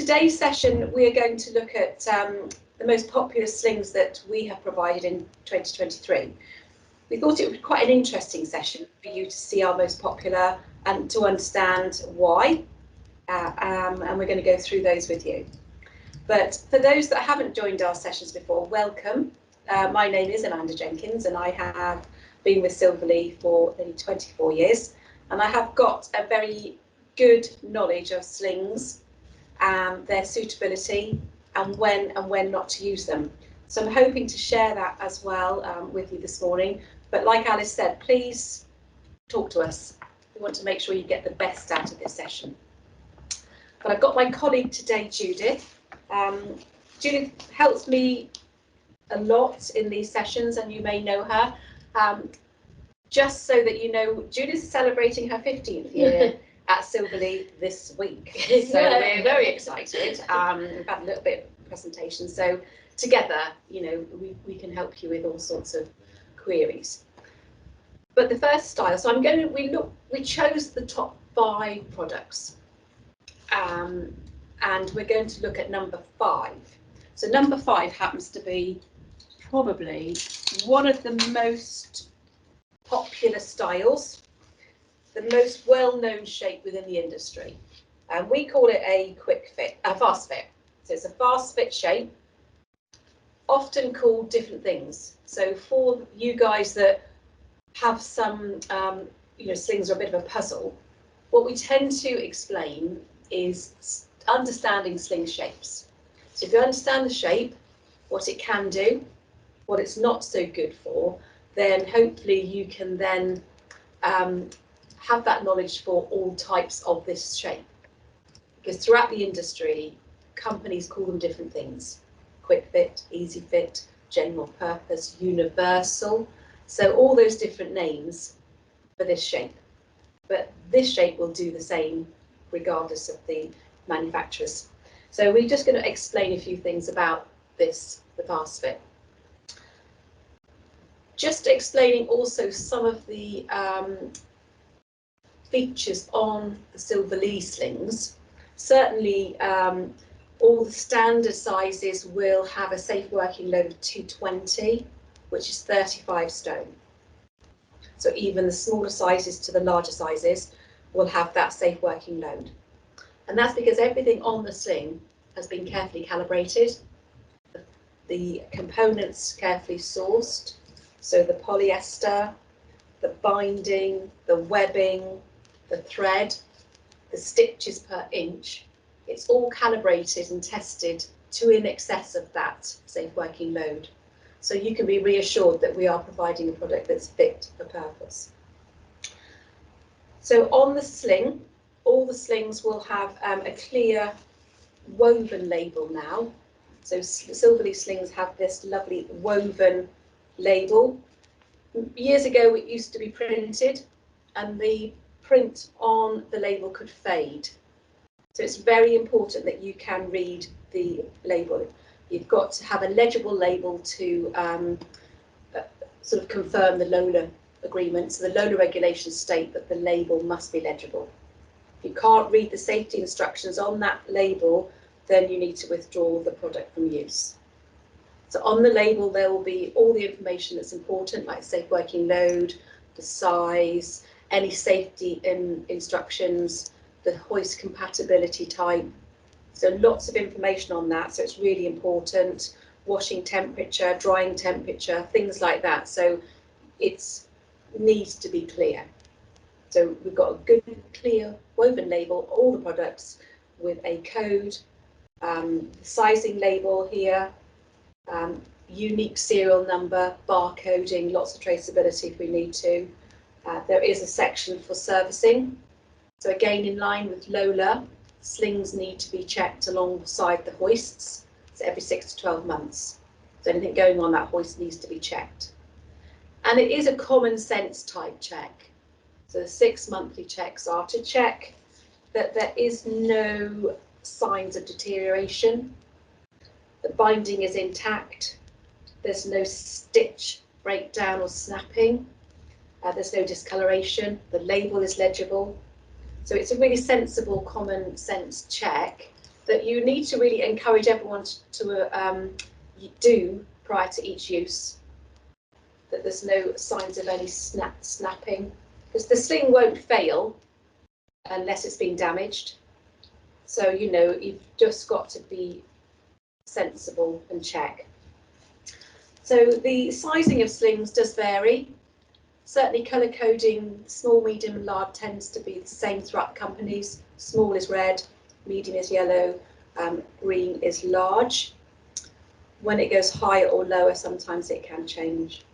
Today's session, we are going to look at the most popular slings that we have provided in 2023. We thought it would be quite an interesting session for you to see our most popular and to understand why, and we're going to go through those with you. But for those that haven't joined our sessions before, welcome. My name is Amanda Jenkins and I have been with Silvalea for nearly 24 years, and I have got a very good knowledge of slings, their suitability and when not to use them. So I'm hoping to share that as well with you this morning. But like Alice said, please talk to us. We want to make sure you get the best out of this session. But I've got my colleague today, Judith. Judith helps me a lot in these sessions, and you may know her. Just so that you know, Judith is celebrating her 15th year at Silvalea this week. So we're very excited. We've had a little bit of presentation. So together, you know, we can help you with all sorts of queries. But the first style, so we chose the top 5 products. And we're going to look at number 5. So number 5 happens to be probably one of the most popular styles, the most well-known shape within the industry. And we call it a quick fit, a fast fit. So it's a fast fit shape, often called different things. So for you guys that have some, slings are a bit of a puzzle, what we tend to explain is understanding sling shapes. So if you understand the shape, what it can do, what it's not so good for, then hopefully you can then have that knowledge for all types of this shape. Because throughout the industry, companies call them different things. Quick fit, easy fit, general purpose, universal. So all those different names for this shape. But this shape will do the same regardless of the manufacturers. So we're just going to explain a few things about this, the fast fit. Just explaining also some of the features on the Silvalea slings. Certainly all the standard sizes will have a safe working load of 220, which is 35 stone. So even the smaller sizes to the larger sizes will have that safe working load. And that's because everything on the sling has been carefully calibrated, the components carefully sourced. So the polyester, the binding, the webbing, the thread, the stitches per inch, it's all calibrated and tested to in excess of that safe working load. So you can be reassured that we are providing a product that's fit for purpose. So on the sling, all the slings will have a clear woven label now. So Silvalea slings have this lovely woven label. Years ago it used to be printed and the print on the label could fade. So it's very important that you can read the label. You've got to have a legible label to sort of confirm the LOLA agreement. So the LOLA regulations state that the label must be legible. If you can't read the safety instructions on that label, then you need to withdraw the product from use. So on the label, there will be all the information that's important, like safe working load, the size, any safety instructions, the hoist compatibility type. So lots of information on that. So it's really important. Washing temperature, drying temperature, things like that. So it needs to be clear. So we've got a good, clear woven label, all the products with a code, sizing label here, unique serial number, barcoding, lots of traceability if we need to. There is a section for servicing. So again, in line with LOLA, slings need to be checked alongside the hoists. So every 6 to 12 months. So anything going on that hoist needs to be checked. And it is a common sense type check. So the 6 monthly checks are to check that there is no signs of deterioration. The binding is intact. There's no stitch breakdown or snapping. There's no discoloration. The label is legible. So it's a really sensible, common sense check that you need to really encourage everyone to do prior to each use, that there's no signs of any snapping, because the sling won't fail unless it's been damaged. So, you know, you've just got to be sensible and check. So the sizing of slings does vary. Certainly colour coding, small, medium and large tends to be the same throughout the companies. Small is red, medium is yellow, green is large. When it goes higher or lower, sometimes it can change.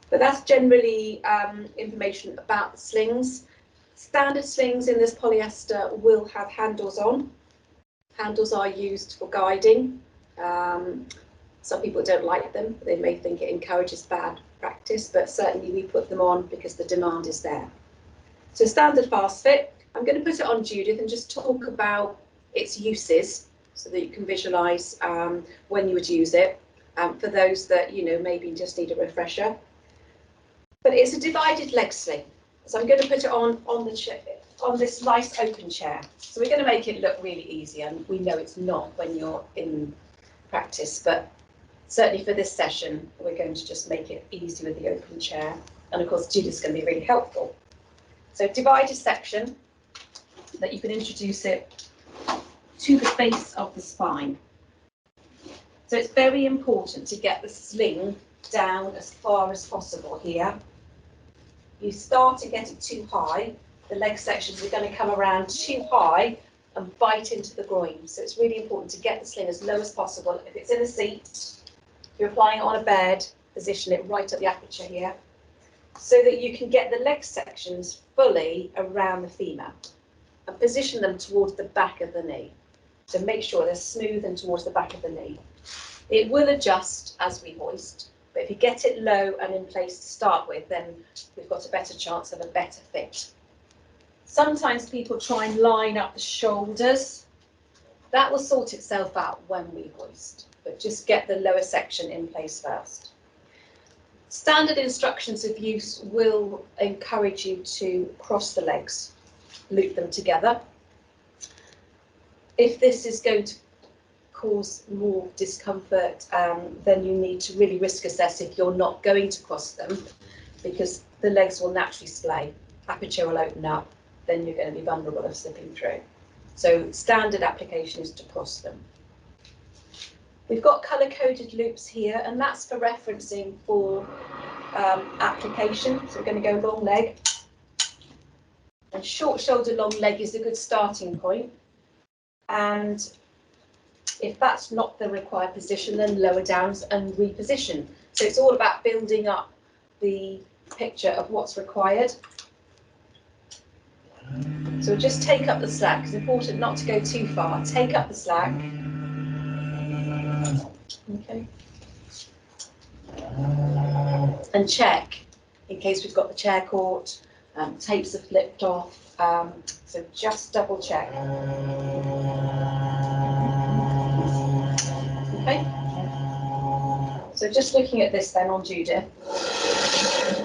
But that's generally information about the slings. Standard slings in this polyester will have handles on. Handles are used for guiding. Some people don't like them. They may think it encourages bad practice, but certainly we put them on because the demand is there. So standard fast fit, I'm going to put it on Judith and just talk about its uses so that you can visualise when you would use it, for those that, you know, maybe just need a refresher. But it's a divided leg sling. So I'm going to put it on this nice open chair. So we're going to make it look really easy, and we know it's not when you're in practice, but certainly for this session, we're going to just make it easy with the open chair. And of course, Judith's going to be really helpful. So divided section, that you can introduce it to the base of the spine. So it's very important to get the sling down as far as possible here. You start to get it too high, the leg sections are going to come around too high and bite into the groin. So it's really important to get the sling as low as possible. If it's in a seat, if you're applying it on a bed, position it right at the aperture here, so that you can get the leg sections fully around the femur and position them towards the back of the knee. So make sure they're smooth and towards the back of the knee. It will adjust as we hoist, but if you get it low and in place to start with, then we've got a better chance of a better fit. Sometimes people try and line up the shoulders. That will sort itself out when we hoist, but just get the lower section in place first. Standard instructions of use will encourage you to cross the legs, loop them together. If this is going to cause more discomfort, then you need to really risk assess if you're not going to cross them, because the legs will naturally splay, aperture will open up, then you're going to be vulnerable of slipping through. So standard application is to cross them. We've got colour-coded loops here, and that's for referencing for application. So we're going to go long leg. And short shoulder, long leg is a good starting point. And if that's not the required position, then lower down and reposition. So it's all about building up the picture of what's required. So just take up the slack. It's important not to go too far. Take up the slack. Okay. And check in case we've got the chair caught, tapes are flipped off. So just double check. Okay. So just looking at this then on Judith,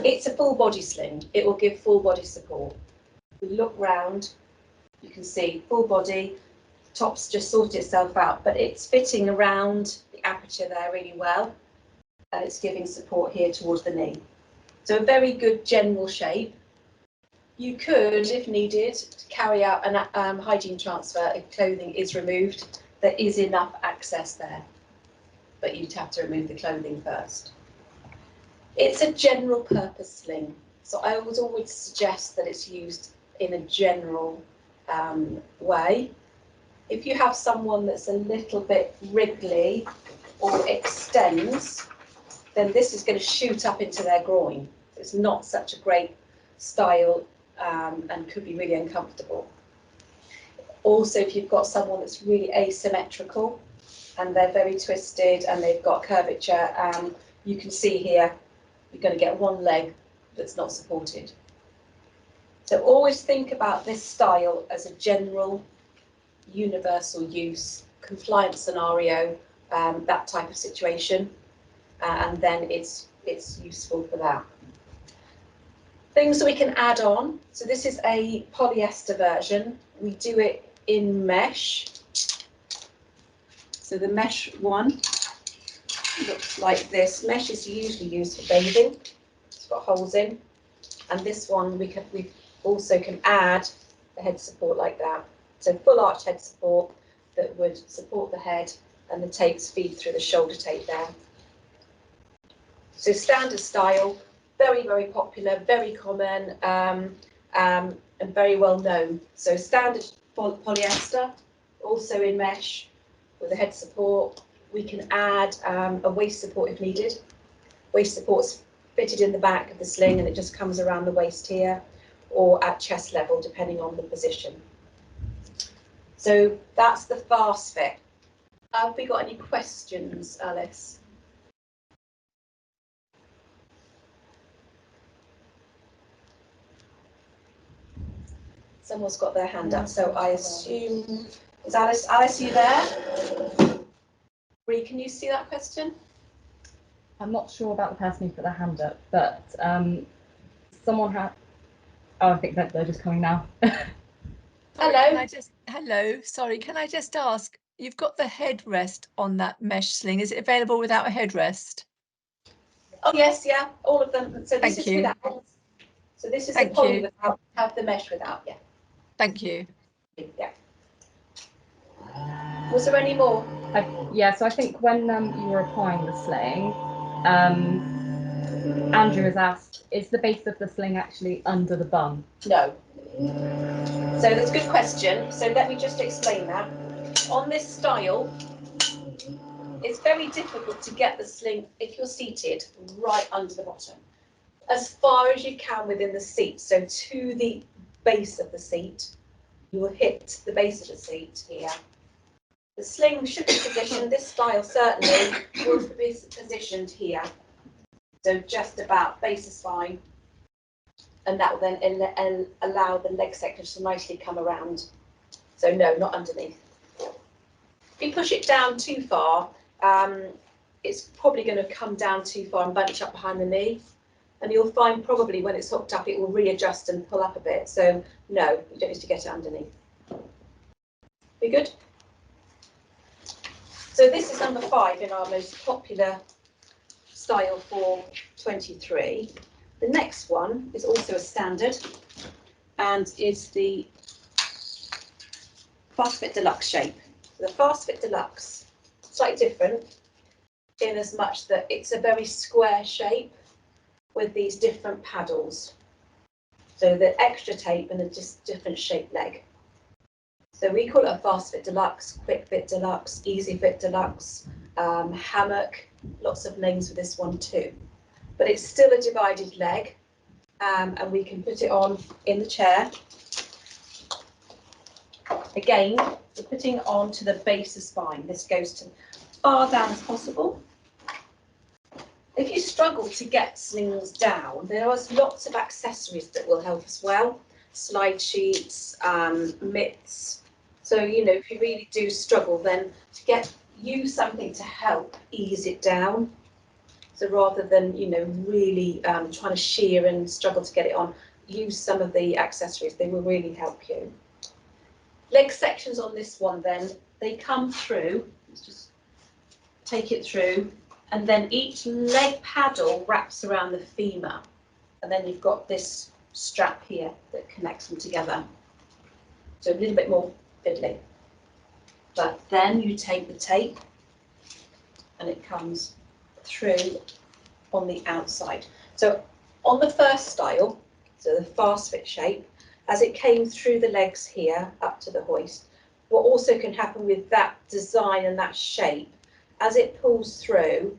it's a full body sling. It will give full body support. We look round, you can see full body, top's just sorted itself out, but it's fitting around the aperture there really well, and it's giving support here towards the knee. So a very good general shape. You could, if needed, carry out an hygiene transfer if clothing is removed. There is enough access there, but you'd have to remove the clothing first. It's a general purpose sling, so I would always suggest that it's used in a general way. If you have someone that's a little bit wriggly or extends, then this is going to shoot up into their groin. It's not such a great style and could be really uncomfortable. Also, if you've got someone that's really asymmetrical and they're very twisted and they've got curvature, you can see here, you're going to get one leg that's not supported. So always think about this style as a general, universal use, compliance scenario, that type of situation, and then it's useful for that. Things that we can add on. So this is a polyester version. We do it in mesh. So the mesh one looks like this. Mesh is usually used for bathing. It's got holes in. And this one we also can add the head support like that. So full arch head support that would support the head, and the tapes feed through the shoulder tape there. So standard style, very, very popular, very common, and very well known. So standard polyester, also in mesh with a head support. We can add a waist support if needed. Waist support's fitted in the back of the sling and it just comes around the waist here or at chest level, depending on the position. So that's the fast fit. Have we got any questions, Alice? Someone's got their hand up, so I assume, is Alice, are you there? Bree, can you see that question? I'm not sure about the person who put their hand up, but someone had, oh, I think that they're just coming now. Hello. Hello, sorry, can I just ask, you've got the headrest on that mesh sling. Is it available without a headrest? Oh yes, yeah, all of them. So this Thank is you. without. So this is Thank the poly you. without, have the mesh without, yeah. Thank you. Yeah. Was there any more? Yeah, so I think when you were applying the sling, Andrew has asked, is the base of the sling actually under the bum? No. So that's a good question. So let me just explain that. On this style, it's very difficult to get the sling, if you're seated, right under the bottom. As far as you can within the seat, so to the base of the seat, you will hit the base of the seat here. The sling should be positioned, this style certainly will be positioned here. So just about base of spine, and that will then allow the leg section to nicely come around. So no, not underneath. If you push it down too far, it's probably going to come down too far and bunch up behind the knee. And you'll find probably when it's hooked up, it will readjust and pull up a bit. So no, you don't need to get it underneath. Be good? So this is number 5 in our most popular style for 23. The next one is also a standard and is the Fast Fit Deluxe shape. The Fast Fit Deluxe, slightly different in as much that it's a very square shape with these different paddles. So the extra tape and a just different shaped leg. So we call it a Fast Fit Deluxe, Quick Fit Deluxe, Easy Fit Deluxe, hammock, lots of names for this one too. But it's still a divided leg, and we can put it on in the chair. Again, we're putting on to the base of spine. This goes to far down as possible. If you struggle to get slings down, there are lots of accessories that will help as well. Slide sheets, mitts. So, you know, if you really do struggle, then to use something to help ease it down. So rather than, you know, really trying to shear and struggle to get it on, use some of the accessories. They will really help you. Leg sections on this one then, they come through. Let's just take it through. And then each leg paddle wraps around the femur. And then you've got this strap here that connects them together. So a little bit more fiddly. But then you take the tape and it comes through on the outside. So on the first style, so the fast fit shape, as it came through the legs here up to the hoist, what also can happen with that design and that shape, as it pulls through,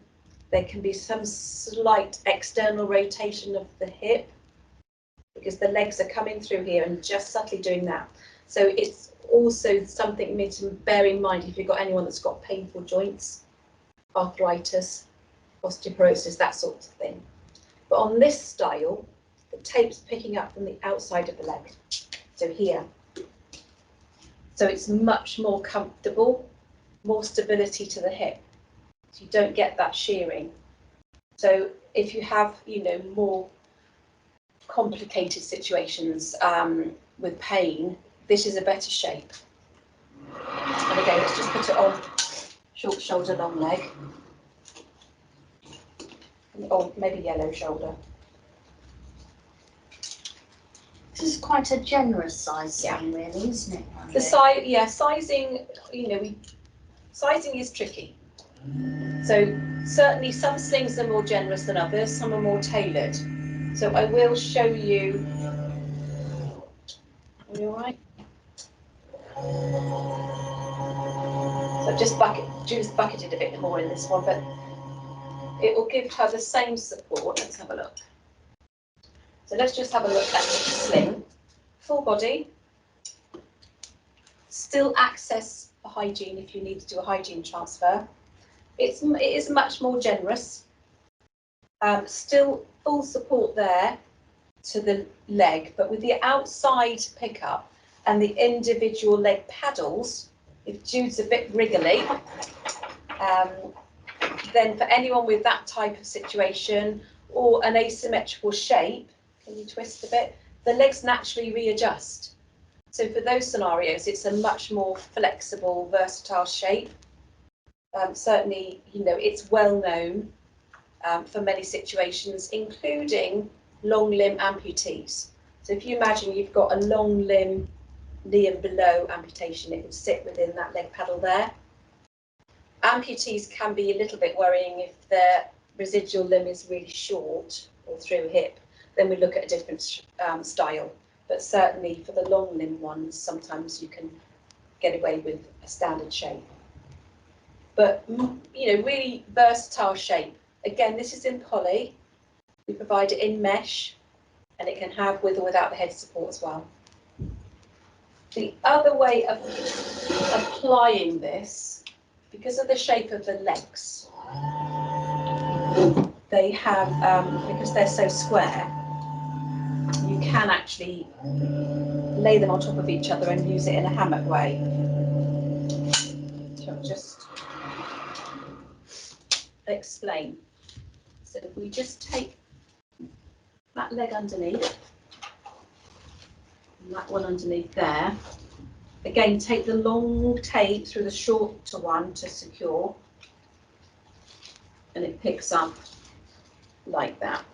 there can be some slight external rotation of the hip because the legs are coming through here and just subtly doing that. So it's also something you need to bear in mind if you've got anyone that's got painful joints, arthritis, osteoporosis, that sort of thing. But on this style, the tape's picking up from the outside of the leg, so here. So it's much more comfortable, more stability to the hip. So you don't get that shearing. So if you have, you know, more complicated situations with pain, this is a better shape. And again, let's just put it on short shoulder, long leg, or maybe yellow shoulder. This is quite a generous size sling, really, isn't it? The size, yeah, sizing. Sizing is tricky. So certainly some slings are more generous than others. Some are more tailored. So I will show you. Are you all right? So I've just bucketed a bit more in this one, but it will give her the same support. Let's have a look. So let's just have a look at the sling. Full body. Still access for hygiene if you need to do a hygiene transfer. It is much more generous. Still full support there to the leg, but with the outside pickup and the individual leg paddles, if Jude's a bit wriggly, then for anyone with that type of situation or an asymmetrical shape, can you twist a bit? The legs naturally readjust. So for those scenarios, it's a much more flexible, versatile shape. Certainly, it's well known for many situations, including long limb amputees. So if you imagine you've got a long limb, knee and below amputation, it would sit within that leg paddle there. Amputees can be a little bit worrying if their residual limb is really short or through hip, then we look at a different style. But certainly for the long limb ones, sometimes you can get away with a standard shape. But, really versatile shape. Again, this is in poly. We provide it in mesh, and it can have with or without the head support as well. The other way of applying this, because of the shape of the legs, they have, because they're so square, you can actually lay them on top of each other and use it in a hammock way. So I'll just explain. So if we just take that leg underneath, and that one underneath there, again, take the long tape through the shorter one to secure, and it picks up like that.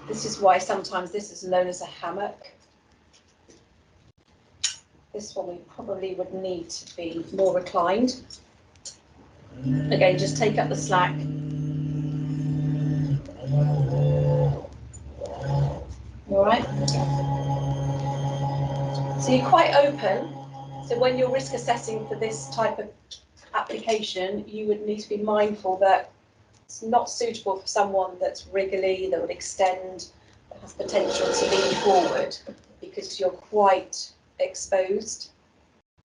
This is why sometimes this is known as a hammock. This one we probably would need to be more reclined. Again, just take up the slack. All right. So you're quite open. So when you're risk assessing for this type of application, you would need to be mindful that it's not suitable for someone that's wriggly, that would extend, that has potential to lean forward, because you're quite exposed.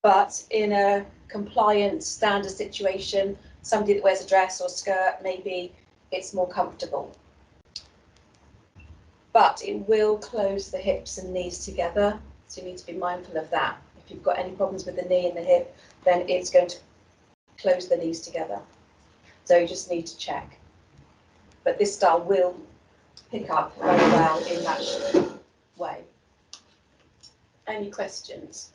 But in a compliant standard situation, somebody that wears a dress or skirt, maybe it's more comfortable. But it will close the hips and knees together, so you need to be mindful of that. If you've got any problems with the knee and the hip, then it's going to close the knees together. So you just need to check. But this style will pick up very well in that way. Any questions?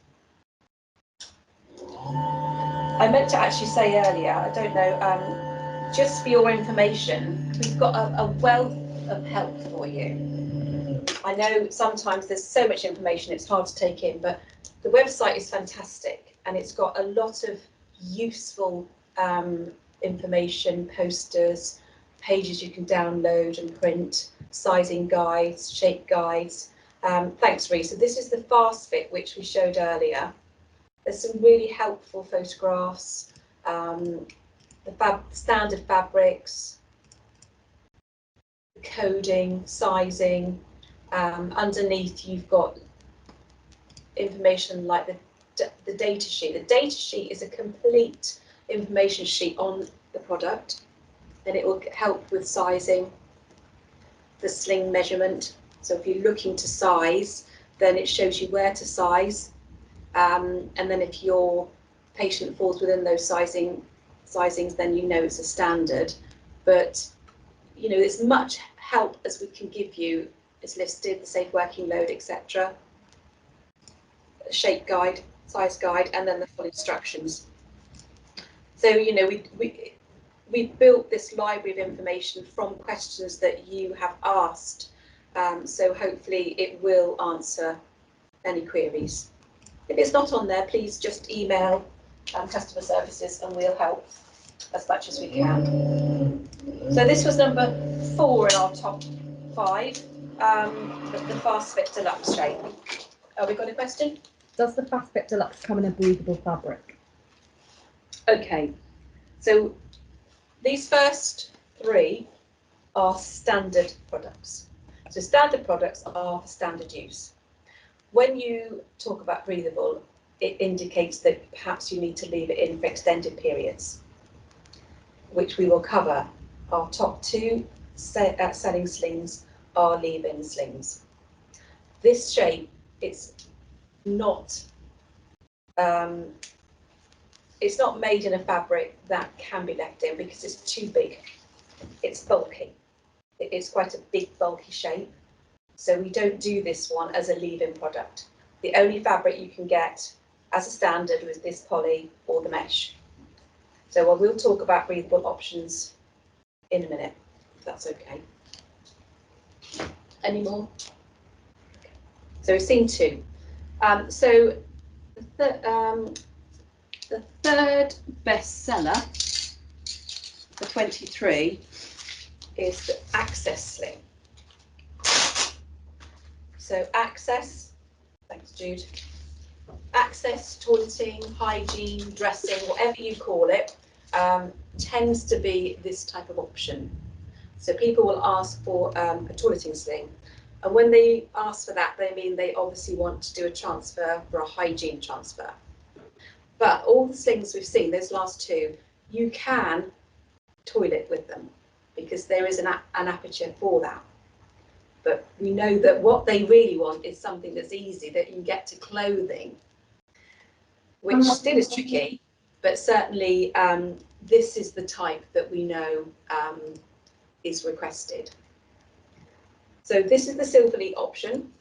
I meant to actually say earlier, I don't know, just for your information, we've got a wealth of help for you. I know sometimes there's so much information it's hard to take in, but the website is fantastic and it's got a lot of useful information, posters, pages you can download and print, sizing guides, shape guides. Thanks, Ree. So this is the fast fit which we showed earlier. There's some really helpful photographs, the standard fabrics, coding, sizing. Underneath you've got information like the data sheet. The data sheet is a complete information sheet on the product, and it will help with sizing, the sling measurement. So if you're looking to size, then it shows you where to size. And then if your patient falls within those sizings, then you know it's a standard. But as much help as we can give you is listed, the safe working load, etc. Shape guide. size guide, and then the full instructions. So, you know, we built this library of information from questions that you have asked. So hopefully it will answer any queries. If it's not on there, please just email customer services and we'll help as much as we can. So this was number 4 in our top 5, the Fast Fit Deluxe shape. Oh, we got a question? Does the Fast Fit Deluxe come in a breathable fabric? Okay, so these first 3 are standard products. So standard products are for standard use. When you talk about breathable, it indicates that perhaps you need to leave it in for extended periods, which we will cover. Our top 2 selling slings are leave-in slings. This shape, it's not made in a fabric that can be left in because it's too big. It's bulky. It is quite a big, bulky shape. So we don't do this one as a leave-in product. The only fabric you can get as a standard was this poly or the mesh. So we'll talk about breathable options in a minute, if that's okay. Any more? So we've seen 2. So the third bestseller for 23 is the Access Sling. So Access, thanks Jude, Access, toileting, hygiene, dressing, whatever you call it, tends to be this type of option. So people will ask for a toileting sling, and when they ask for that, they mean they obviously want to do a transfer for a hygiene transfer. But all the slings we've seen, those last 2, you can toilet with them because there is an aperture for that. But we know that what they really want is something that's easy, that you can get to clothing, which still is tricky, but certainly this is the type that we know is requested. So this is the Silvalea option.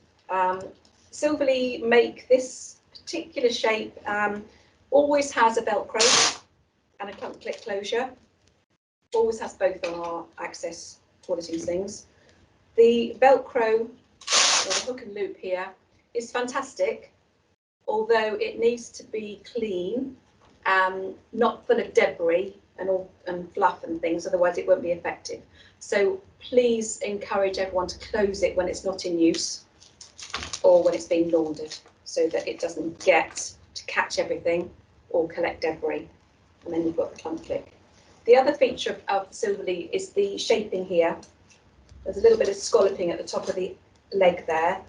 Silvalea make this particular shape, always has a Velcro and a clump clip closure. Always has both on our Access toileting slings. The Velcro, or the hook and loop here, is fantastic, although it needs to be clean, not full of debris and fluff and things, otherwise it won't be effective. So please encourage everyone to close it when it's not in use or when it's being laundered, so that it doesn't get to catch everything or collect debris. And then you've got the clump clip. The other feature of the Silvalea is the shaping here. There's a little bit of scalloping at the top of the leg there,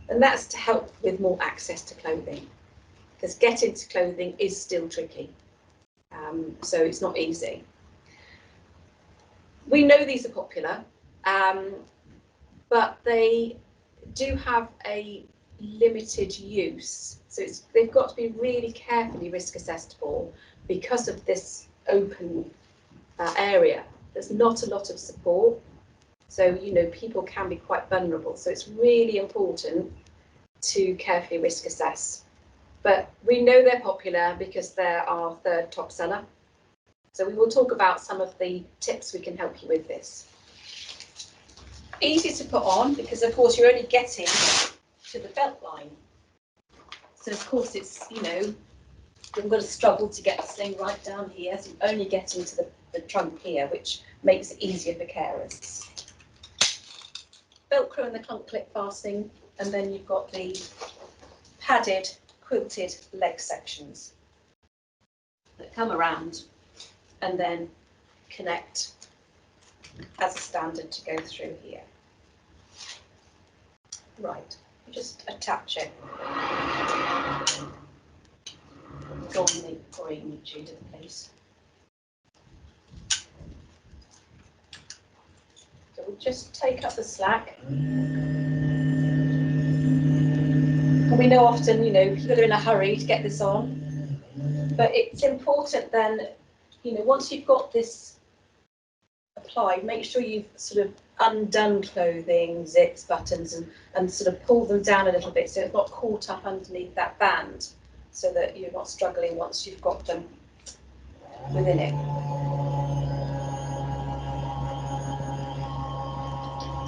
and that's to help with more access to clothing, because getting to clothing is still tricky, so it's not easy. We know these are popular, but they do have a limited use, so they've got to be really carefully risk assessed for, because of this open area. There's not a lot of support. So, you know, people can be quite vulnerable. So it's really important to carefully risk assess. But we know they're popular because they're our 3rd top seller. So we will talk about some of the tips we can help you with this. Easy to put on because, of course, you're only getting to the belt line. So, of course, it's, you know, you've got to struggle to get the sling right down here. So you're only getting to the trunk here, which makes it easier for carers. Velcro and the clump clip fastening, and then you've got the padded quilted leg sections that come around and then connect as a standard to go through here. Right, just attach it. Go on the green to the place. So we'll just take up the slack. And we know often, you know, people are in a hurry to get this on, but it's important then, you know, once you've got this applied, make sure you've sort of undone clothing, zips, buttons, and sort of pull them down a little bit so it's not caught up underneath that band. so that you're not struggling once you've got them within it.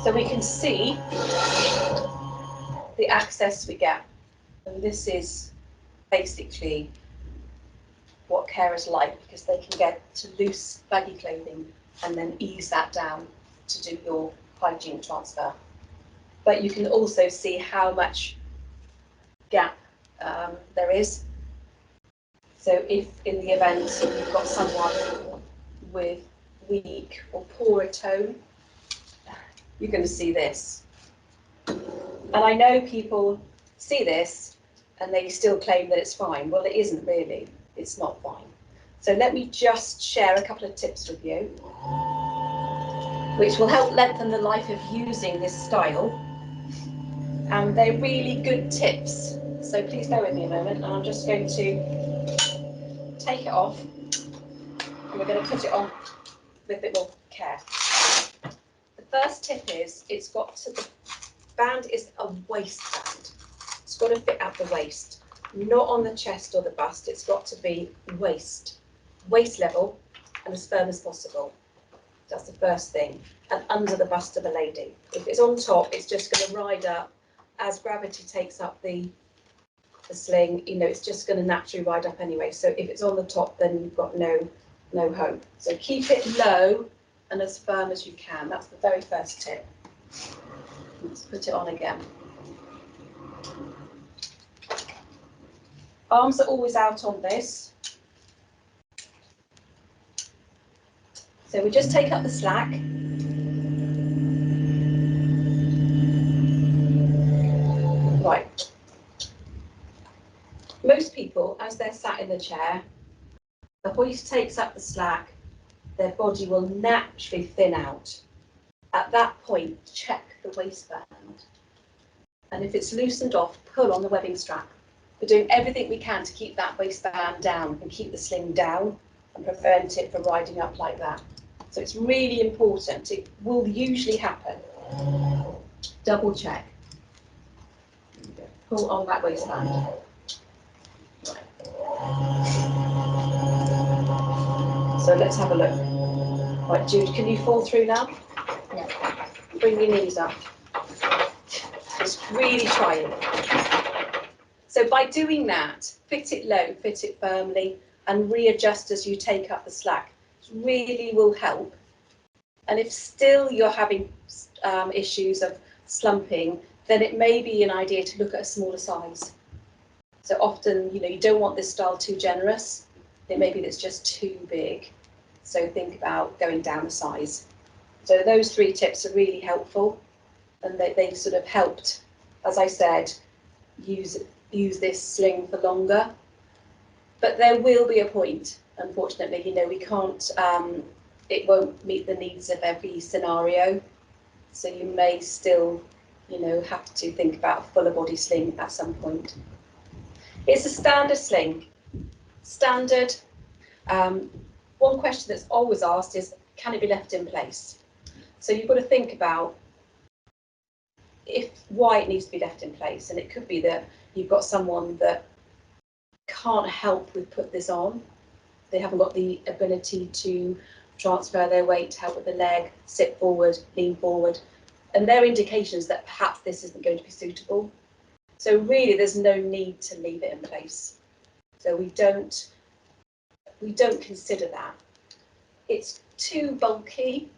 So we can see the access we get, and this is basically what carers like, because they can get to loose baggy clothing and then ease that down to do your hygiene transfer. But you can also see how much gap there is. So if in the event you've got someone with weak or poorer tone, you're going to see this. And I know people see this and they still claim that it's fine. Well, it isn't really. It's not fine. So let me just share a couple of tips with you, which will help lengthen the life of using this style. And they're really good tips. So please bear with me a moment, and I'm just going to take it off, and we're going to put it on with a bit more care. The first tip is the band is a waistband. It's got to fit at the waist, not on the chest or the bust. It's got to be waist level and as firm as possible. That's the first thing. And under the bust of a lady. If it's on top, it's just going to ride up as gravity takes up the sling. You know, it's just going to naturally ride up anyway. So if it's on the top, then you've got no hope. So keep it low and as firm as you can. That's the very first tip. Let's put it on again. Arms are always out on this. So we just take up the slack. Right. Most people, as they're sat in the chair, the hoist takes up the slack, their body will naturally thin out. At that point, check the waistband. And if it's loosened off, pull on the webbing strap. We're doing everything we can to keep that waistband down and keep the sling down and prevent it from riding up like that. So it's really important. It will usually happen. Double check. Pull on that waistband. Right. So let's have a look. Right, Jude, can you fall through now? Yeah. Bring your knees up. Just really try it. So by doing that, fit it low, fit it firmly, and readjust as you take up the slack. It really will help. And if still you're having issues of slumping, then it may be an idea to look at a smaller size. So often, you don't want this style too generous. It may be that it's just too big. So think about going down a size. So those 3 tips are really helpful, and they've sort of helped, as I said, use this sling for longer. But there will be a point, unfortunately, we can't, it won't meet the needs of every scenario. So you may still, have to think about a fuller body sling at some point. It's a standard sling. Standard. One question that's always asked is, can it be left in place? So you've got to think about why it needs to be left in place. And it could be that you've got someone that can't help with put this on. They haven't got the ability to transfer their weight, help with the leg, sit forward, lean forward. And they're indications that perhaps this isn't going to be suitable. So really, there's no need to leave it in place. So we don't consider that. It's too bulky.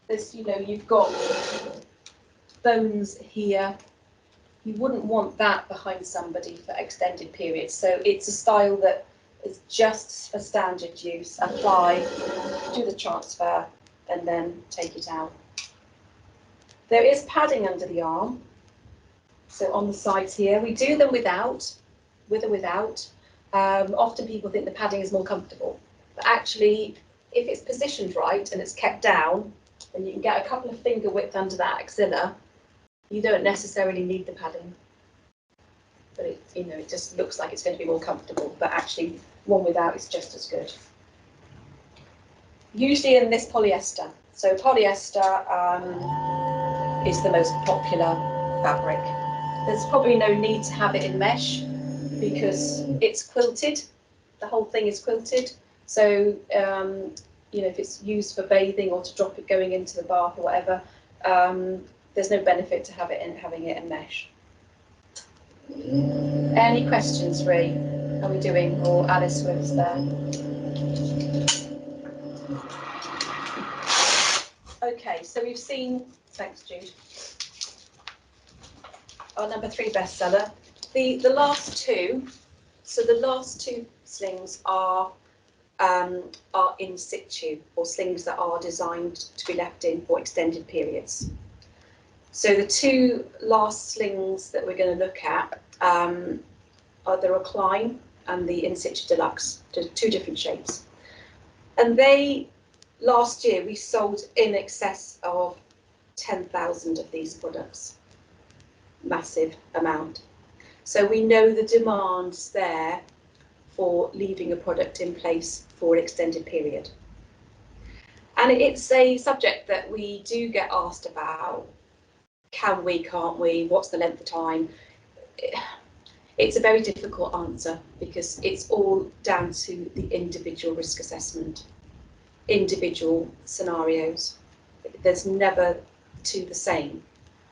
There's, you've got bones here. You wouldn't want that behind somebody for extended periods. So it's a style that is just for standard use. Apply, do the transfer, and then take it out. There is padding under the arm. So on the sides here, we do them with or without. Often people think the padding is more comfortable, but actually, if it's positioned right and it's kept down, then you can get a couple of finger width under that axilla. You don't necessarily need the padding, but it just looks like it's going to be more comfortable. But actually, one without is just as good. Usually in this polyester. So polyester is the most popular fabric. There's probably no need to have it in mesh. because it's quilted. The whole thing is quilted. So, you know, if it's used for bathing or to drop it going into the bath or whatever, there's no benefit to having it in mesh. Any questions, Ree? How are we doing? Or Alice, whoever's there? Okay, so we've seen, thanks Jude, our number 3 bestseller. The last two, so the last two slings are in situ, or slings that are designed to be left in for extended periods. So the two last slings that we're going to look at are the Recline and the In-Situ Deluxe, two different shapes. And they, last year, we sold in excess of 10,000 of these products. Massive amount. So we know the demand's there for leaving a product in place for an extended period. And it's a subject that we do get asked about. Can we, can't we? What's the length of time? It's a very difficult answer because it's all down to the individual risk assessment, individual scenarios. There's never two the same.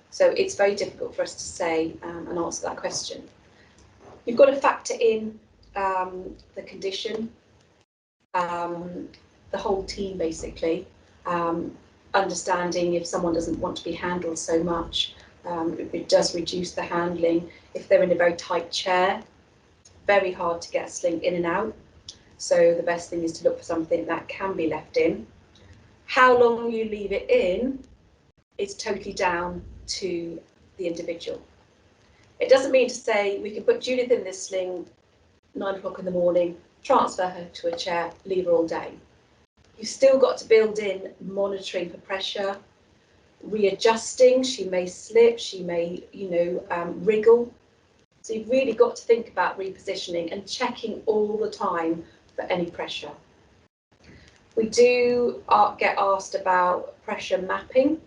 So it's very difficult for us to say and answer that question. You've got to factor in the condition, the whole team basically, understanding if someone doesn't want to be handled so much, it does reduce the handling. If they're in a very tight chair, very hard to get a sling in and out. So the best thing is to look for something that can be left in. How long you leave it in is totally down to the individual. It doesn't mean to say we can put Judith in this sling 9 o'clock in the morning, transfer her to a chair, leave her all day. You've still got to build in monitoring for pressure, readjusting. She may slip, she may, wriggle. So you've really got to think about repositioning and checking all the time for any pressure. We do get asked about pressure mapping,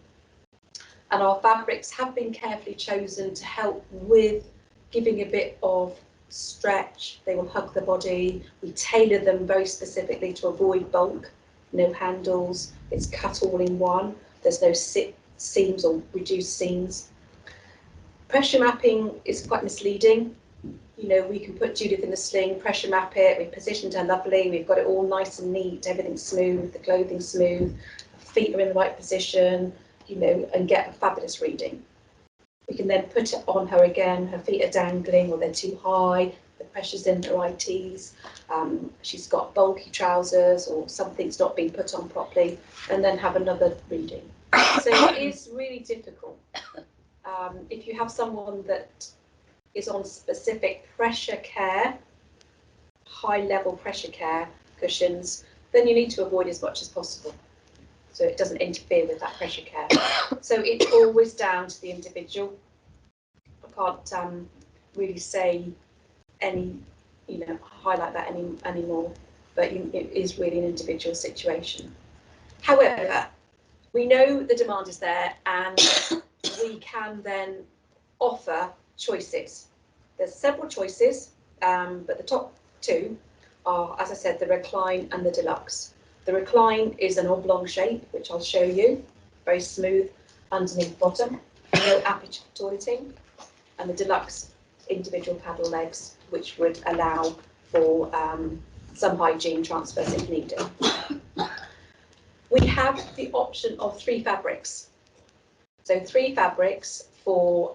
and our fabrics have been carefully chosen to help with giving a bit of stretch. They will hug the body. We tailor them very specifically to avoid bulk, no handles. It's cut all in one. There's no seams or reduced seams. Pressure mapping is quite misleading. You know, we can put Judith in the sling, pressure map it, we've positioned her lovely, we've got it all nice and neat, everything's smooth, the clothing smooth, feet are in the right position, and get a fabulous reading. We can then put it on her again, her feet are dangling or they're too high, the pressure's in her ITs, she's got bulky trousers or something's not being put on properly, and then have another reading. So it is really difficult. If you have someone that is on specific pressure care, high level pressure care cushions, then you need to avoid as much as possible, so it doesn't interfere with that pressure care. So it's always down to the individual. I can't really say highlight that anymore, but it is really an individual situation. However, we know the demand is there, and we can then offer choices. There's several choices, but the top two are, as I said, the Recline and the Deluxe. The Recline is an oblong shape, which I'll show you, very smooth underneath bottom, no aperture toileting, and the Deluxe individual paddle legs, which would allow for some hygiene transfers if needed. We have the option of 3 fabrics. So 3 fabrics for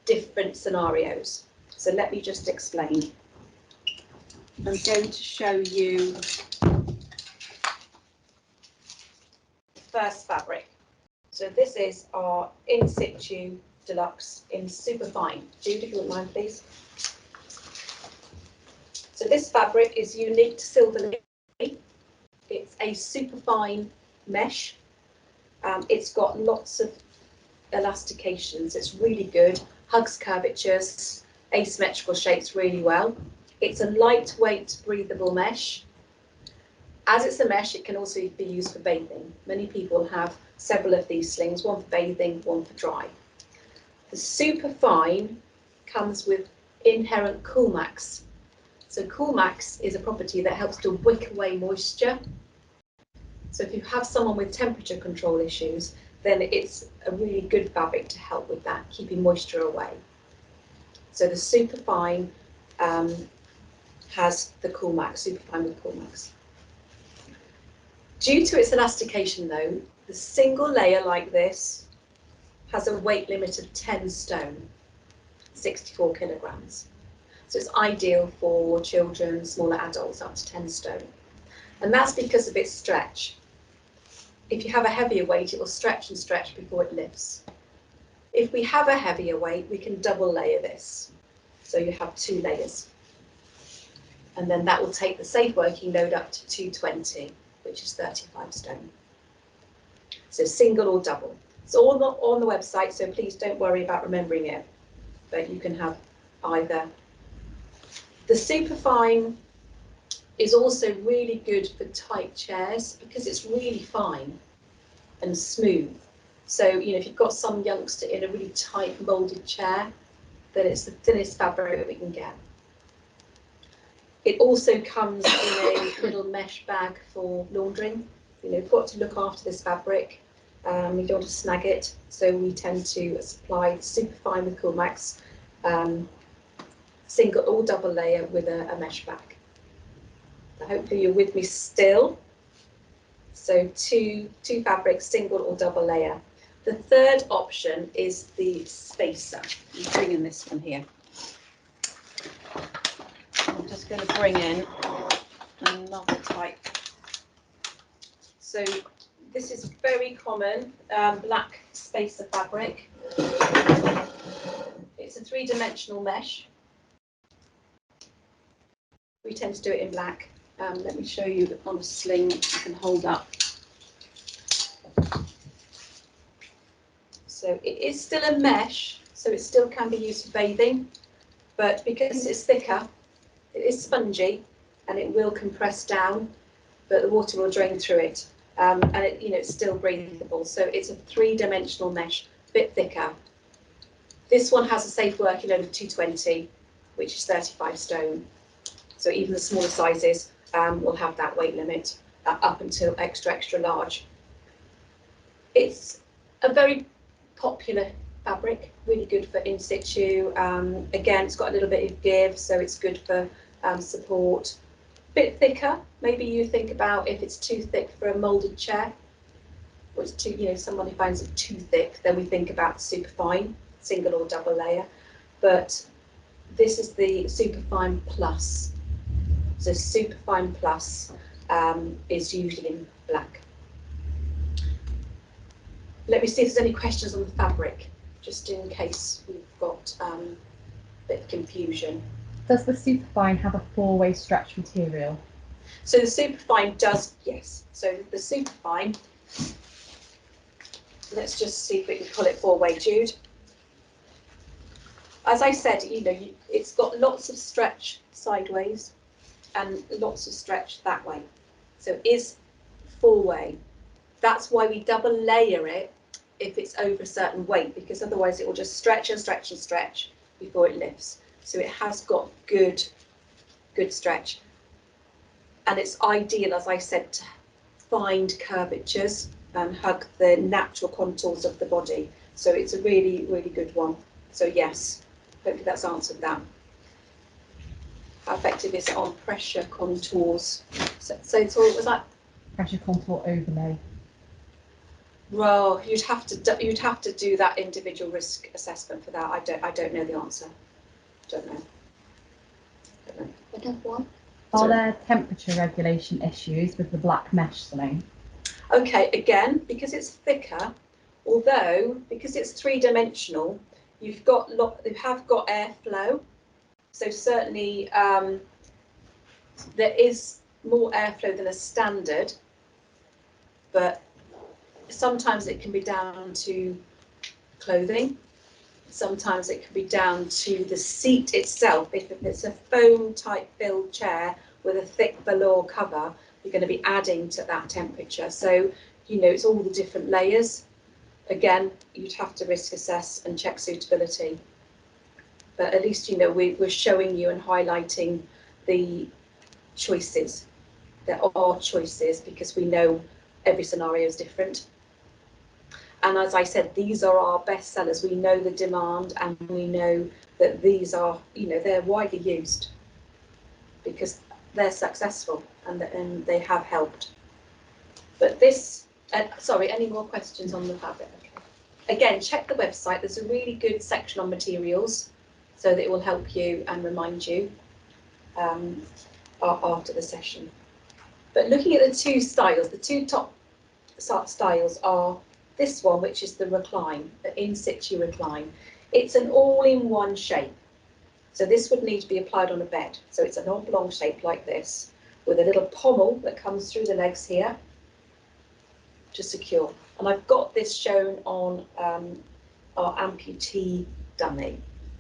different scenarios. So let me just explain. I'm going to show you the first fabric. So this is our In-Situ Deluxe in Superfine. Jude, if you wouldn't mind, please. So this fabric is unique to Silvalea. It's a superfine mesh. It's got lots of elastications. It's really good. Hugs curvatures, asymmetrical shapes really well. It's a lightweight, breathable mesh. As it's a mesh, it can also be used for bathing. Many people have several of these slings, one for bathing, one for dry. The Superfine comes with inherent Coolmax. So Coolmax is a property that helps to wick away moisture. So if you have someone with temperature control issues, then it's a really good fabric to help with that, keeping moisture away. So the Superfine has the Coolmax, Superfine with Coolmax. Due to its elastication though, the single layer like this has a weight limit of 10 stone, 64 kilograms. So it's ideal for children, smaller adults up to 10 stone. And that's because of its stretch. If you have a heavier weight, it will stretch and stretch before it lifts. If we have a heavier weight, we can double layer this. So you have 2 layers. And then that will take the safe working load up to 220, which is 35 stone. So single or double. It's all on the website, so please don't worry about remembering it, but you can have either. The Superfine is also really good for tight chairs because it's really fine and smooth. So, you know, if you've got some youngster in a really tight moulded chair, then it's the thinnest fabric that we can get. It also comes in a little mesh bag for laundering. You know, you've got to look after this fabric. You don't want to snag it, so we tend to supply Superfine with Coolmax, single or double layer with a mesh bag. So hopefully you're with me still. So two fabrics, single or double layer. The third option is the spacer. I'm bringing this one here. I'm just going to bring in another type. So this is very common, black spacer fabric. It's a 3-dimensional mesh. We tend to do it in black. Let me show you on a sling I can hold up. So it is still a mesh, so it still can be used for bathing, but because it's thicker, it is spongy and it will compress down, but the water will drain through it. And it, you know, it's still breathable. So it's a 3-dimensional mesh, a bit thicker. This one has a safe working load of 220, which is 35 stone. So even the smaller sizes will have that weight limit up until extra large. It's a very popular fabric, really good for in-situ. Again, it's got a little bit of give, so it's good for support. Bit thicker, maybe you think about if it's too thick for a moulded chair, or it's too, you know, someone who finds it too thick, then we think about Superfine, single or double layer. But this is the Superfine Plus. So Superfine Plus is usually in black. Let me see if there's any questions on the fabric, just in case we've got a bit of confusion. Does the Superfine have a 4-way stretch material? So the Superfine does, yes. So the Superfine, let's just see if we can pull it 4-way, Jude. As I said, you know, it's got lots of stretch sideways and lots of stretch that way. So it is 4-way. That's why we double layer it if it's over a certain weight, because otherwise it will just stretch and stretch and stretch before it lifts. So it has got good stretch. And it's ideal, as I said, to find curvatures and hug the natural contours of the body. So it's a really, really good one. So yes, hopefully that's answered that. How effective is it on pressure contours? So what was that? Pressure contour overlay. Well, you'd have to do that individual risk assessment for that. I don't know the answer. Don't know. But of what? Are there temperature regulation issues with the black mesh sling? Okay, again, because it's thicker, although because it's 3-dimensional, you have got airflow. So certainly there is more airflow than a standard, but sometimes it can be down to clothing. Sometimes it can be down to the seat itself. If it's a foam type filled chair with a thick velour cover, you're going to be adding to that temperature. So, you know, it's all the different layers. Again, you'd have to risk assess and check suitability. but at least, you know, we're showing you and highlighting the choices. There are choices because we know every scenario is different. And as I said, these are our best sellers. We know the demand and we know that these are, you know, they're widely used because they're successful and they have helped. But this, sorry, any more questions on the fabric? Okay. Again, check the website. There's a really good section on materials so that it will help you and remind you after the session. But looking at the two styles, the two top styles are this one, which is the recline, the in-situ recline. It's an all-in-one shape. So this would need to be applied on a bed. So it's an oblong shape like this, with a little pommel that comes through the legs here to secure. And I've got this shown on our amputee dummy,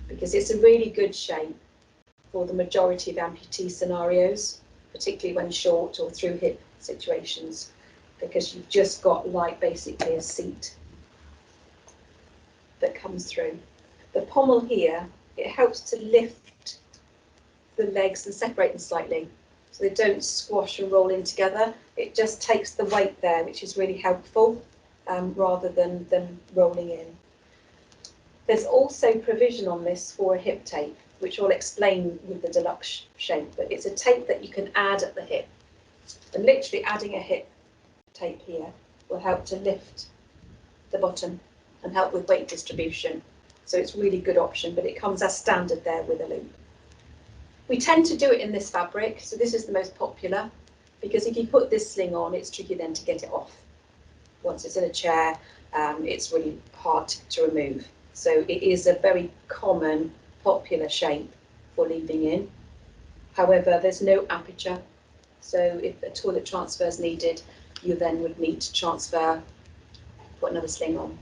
because it's a really good shape for the majority of amputee scenarios, particularly when short or through hip situations, because you've just got like basically a seat that comes through. The pommel here, it helps to lift the legs and separate them slightly so they don't squash and roll in together. It just takes the weight there, which is really helpful, rather than them rolling in. There's also provision on this for a hip tape, which I'll explain with the deluxe shape, but it's a tape that you can add at the hip. And literally adding a hip tape here will help to lift the bottom and help with weight distribution. So it's a really good option, but it comes as standard there with a loop. We tend to do it in this fabric, so this is the most popular, because if you put this sling on, it's tricky then to get it off. Once it's in a chair, it's really hard to remove. So it is a very common, popular shape for leaving in. However, there's no aperture, so if a toilet transfer is needed, you then would need to transfer, put another sling on.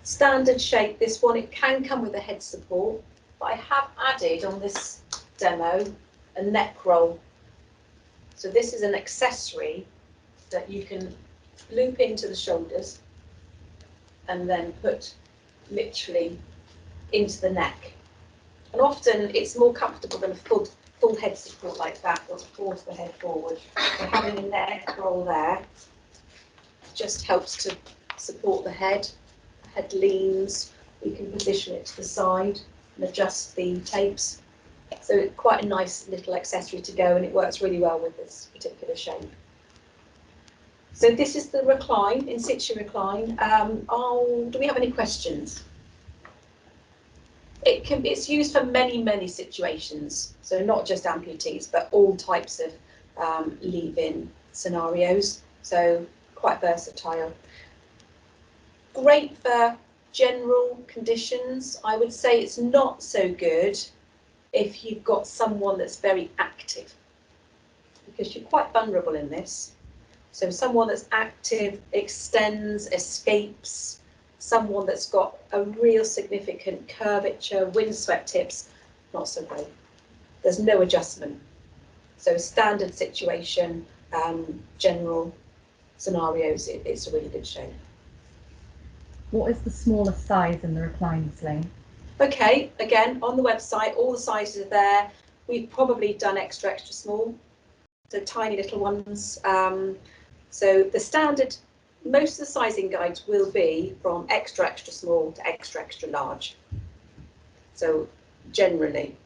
Standard shape, this one, it can come with a head support, but I have added on this demo a neck roll. So this is an accessory that you can loop into the shoulders and then put literally into the neck. And often it's more comfortable than a full head support like that, that force the head forward. So having a neck roll there just helps to support the head. The head leans, we can position it to the side and adjust the tapes. So it's quite a nice little accessory to go, and it works really well with this particular shape. So this is the recline, in-situ recline. Do we have any questions? It's used for many situations, so not just amputees, but all types of leave-in scenarios, so quite versatile. Great for general conditions. I would say it's not so good if you've got someone that's very active, because you're quite vulnerable in this. So someone that's active, extends, escapes, someone that's got a real significant curvature, windswept tips, not so great. There's no adjustment. So standard situation, general scenarios, it's a really good shape. What is the smallest size in the reclining sling? Okay, again, on the website, all the sizes are there. We've probably done extra small, so tiny little ones. So the standard, most of the sizing guides will be from extra small to extra large. So generally,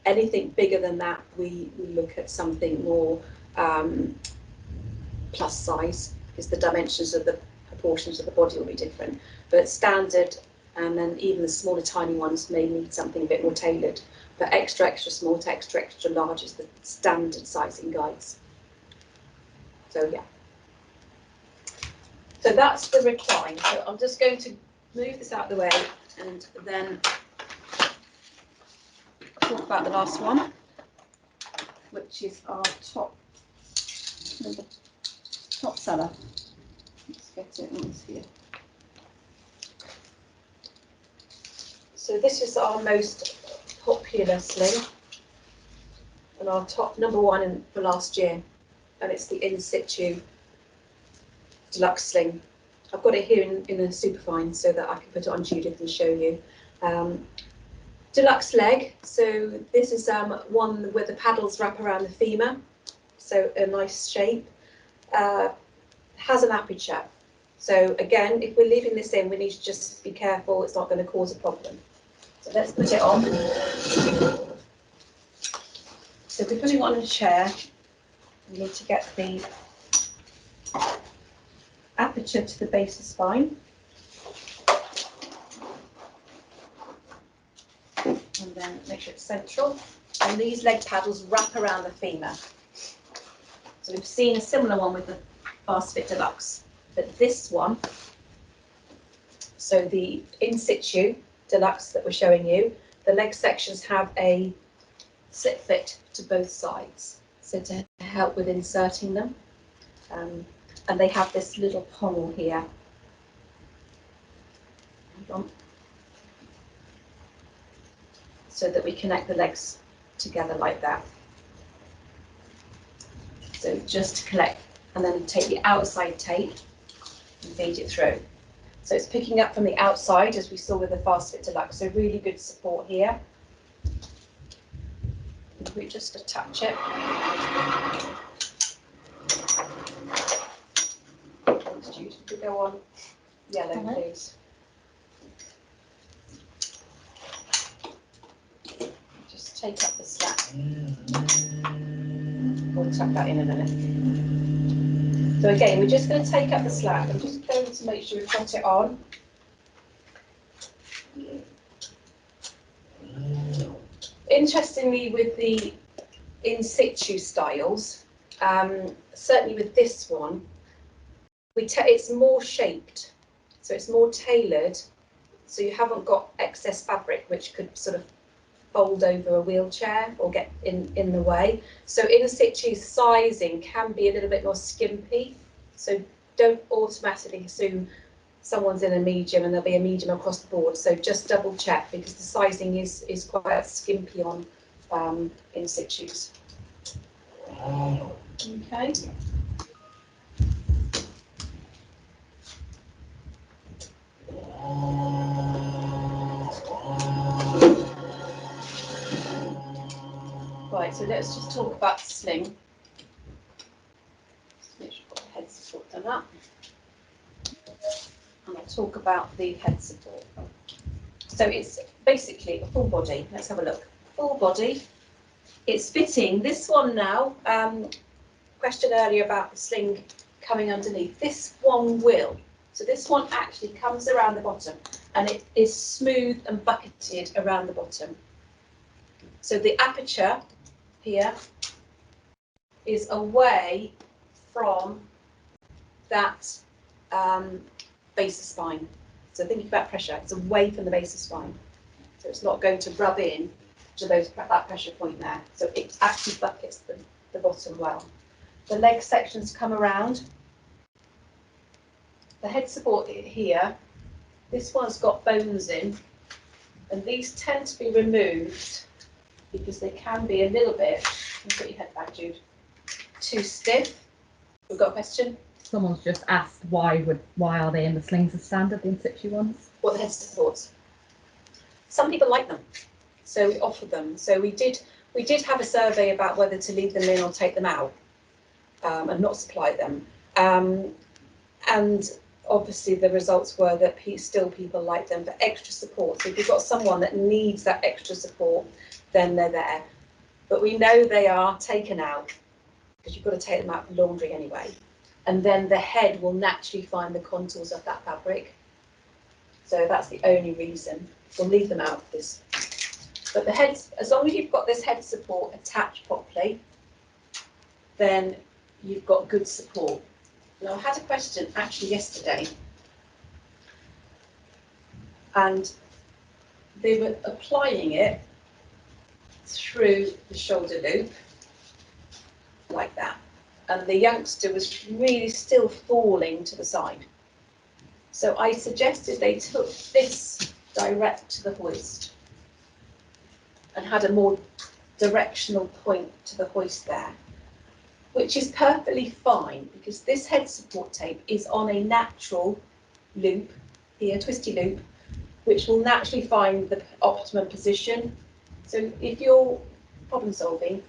anything bigger than that, we look at something more plus size, because the dimensions of the proportions of the body will be different. But standard, and then even the smaller tiny ones may need something a bit more tailored. But extra small to extra large is the standard sizing guides. So yeah. So that's the recline. So I'm just going to move this out of the way and then talk about the last one, which is our top seller. Let's get it on here. So this is our most popular sling and our top #1 for last year, and it's the In-Situ deluxe sling. I've got it here in a superfine so that I can put it on Judith and show you. Deluxe leg, so this is one where the paddles wrap around the femur, so a nice shape. Has an aperture. So again, if we're leaving this in, we need to just be careful it's not going to cause a problem. So let's put it on. So if we're putting it on a chair, we need to get the aperture to the base of the spine. And then make sure it's central. And these leg paddles wrap around the femur. So we've seen a similar one with the Fast Fit Deluxe, but this one, so the In-Situ Deluxe that we're showing you, the leg sections have a slip fit to both sides, so to help with inserting them. And they have this little pommel here. So that we connect the legs together like that. So just to collect, and then take the outside tape and feed it through. So it's picking up from the outside, as we saw with the Fast Fit Deluxe, so really good support here. If we just attach it. Thanks, Jude. If we go on yellow, please. Just take up the slack. We'll tuck that in a minute. So again, we're just going to take up the slack. I'm just going to make sure we've got it on. Interestingly, with the In-Situ styles, certainly with this one, it's more shaped, so it's more tailored, so you haven't got excess fabric which could sort of fold over a wheelchair or get in the way. So In-Situ sizing can be a little bit more skimpy, so don't automatically assume someone's in a medium and there'll be a medium across the board. So just double check, because the sizing is quite skimpy on In-Situs. Okay. Right, so let's just talk about the sling. Just make sure I've got the head support done up. And I'll talk about the head support. So it's basically a full body. Let's have a look. Full body. It's fitting. This one now, question earlier about the sling coming underneath. This one will. So this one actually comes around the bottom and it is smooth and bucketed around the bottom. So the aperture here is away from that base of spine. So thinking about pressure, it's away from the base of spine. So it's not going to rub in to that pressure point there. So it actually buckets the bottom well. The leg sections come around. The head support here, this one's got bones in, and these tend to be removed because they can be a little bit, put your head back, Jude, too stiff. We've got a question? Someone's just asked why are they in the slings as standard, the In-Situ ones? What the head supports? Some people like them, so we offer them. So we did have a survey about whether to leave them in or take them out, and not supply them. And obviously the results were that still people like them for extra support. So if you've got someone that needs that extra support, then they're there. But we know they are taken out because you've got to take them out for laundry anyway. And then the head will naturally find the contours of that fabric. So that's the only reason. We'll leave them out of this. But the heads, as long as you've got this head support attached properly, then you've got good support. Now, I had a question actually yesterday, and they were applying it through the shoulder loop, like that. And the youngster was really still falling to the side. So I suggested they took this direct to the hoist and had a more directional point to the hoist there, which is perfectly fine because this head support tape is on a natural loop here, twisty loop, which will naturally find the optimum position. So if you're problem solving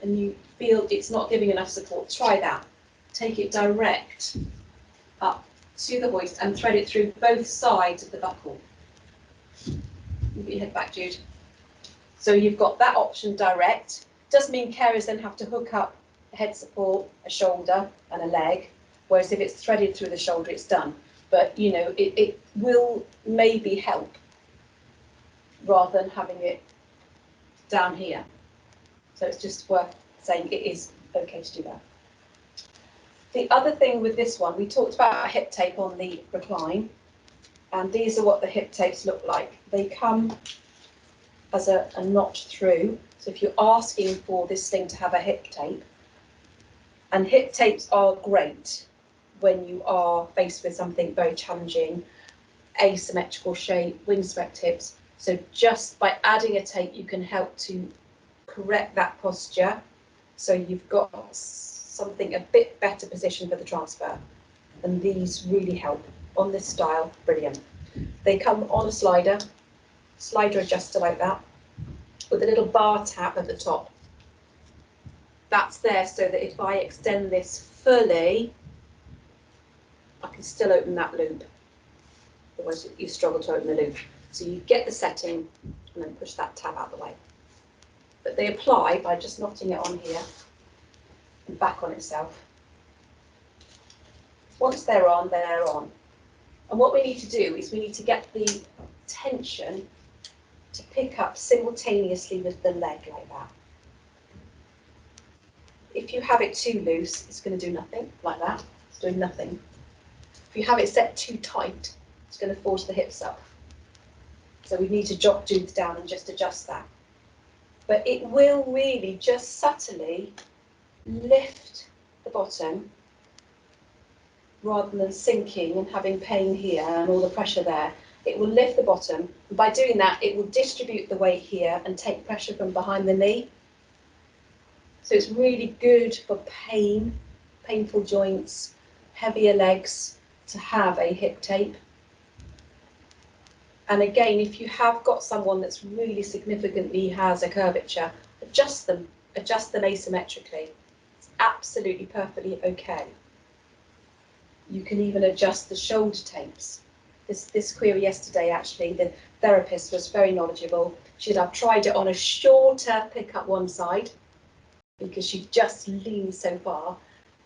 and you feel it's not giving enough support, try that. Take it direct up to the hoist and thread it through both sides of the buckle. Move your head back, Jude. So you've got that option direct. Does mean carers then have to hook up a head support, a shoulder and a leg, whereas if it's threaded through the shoulder, it's done. But you know, it will maybe help rather than having it down here. So it's just worth saying it is okay to do that. The other thing with this one, we talked about a hip tape on the recline, and these are what the hip tapes look like. They come as a notch through. So if you're asking for this thing to have a hip tape, and hip tapes are great when you are faced with something very challenging, asymmetrical shape, wing-swept hips. So just by adding a tape, you can help to correct that posture. So you've got something a bit better position for the transfer. And these really help on this style, brilliant. They come on a slider adjuster like that, with a little bar tap at the top. That's there so that if I extend this fully, I can still open that loop. Otherwise you struggle to open the loop. So you get the setting and then push that tab out of the way. But they apply by just knotting it on here and back on itself. Once they're on, they're on. And what we need to do is we need to get the tension to pick up simultaneously with the leg like that. If you have it too loose, it's going to do nothing, like that. It's doing nothing. If you have it set too tight, it's going to force the hips up. So we need to drop Jude's down and just adjust that. But it will really just subtly lift the bottom rather than sinking and having pain here and all the pressure there. It will lift the bottom. And by doing that, it will distribute the weight here and take pressure from behind the knee. So it's really good for painful joints, heavier legs, to have a hip tape. And again, if you have got someone that's really significantly has a curvature, adjust them asymmetrically. It's absolutely perfectly okay. You can even adjust the shoulder tapes. This query yesterday, actually, the therapist was very knowledgeable. I've tried it on a shorter pickup one side because she just leans so far,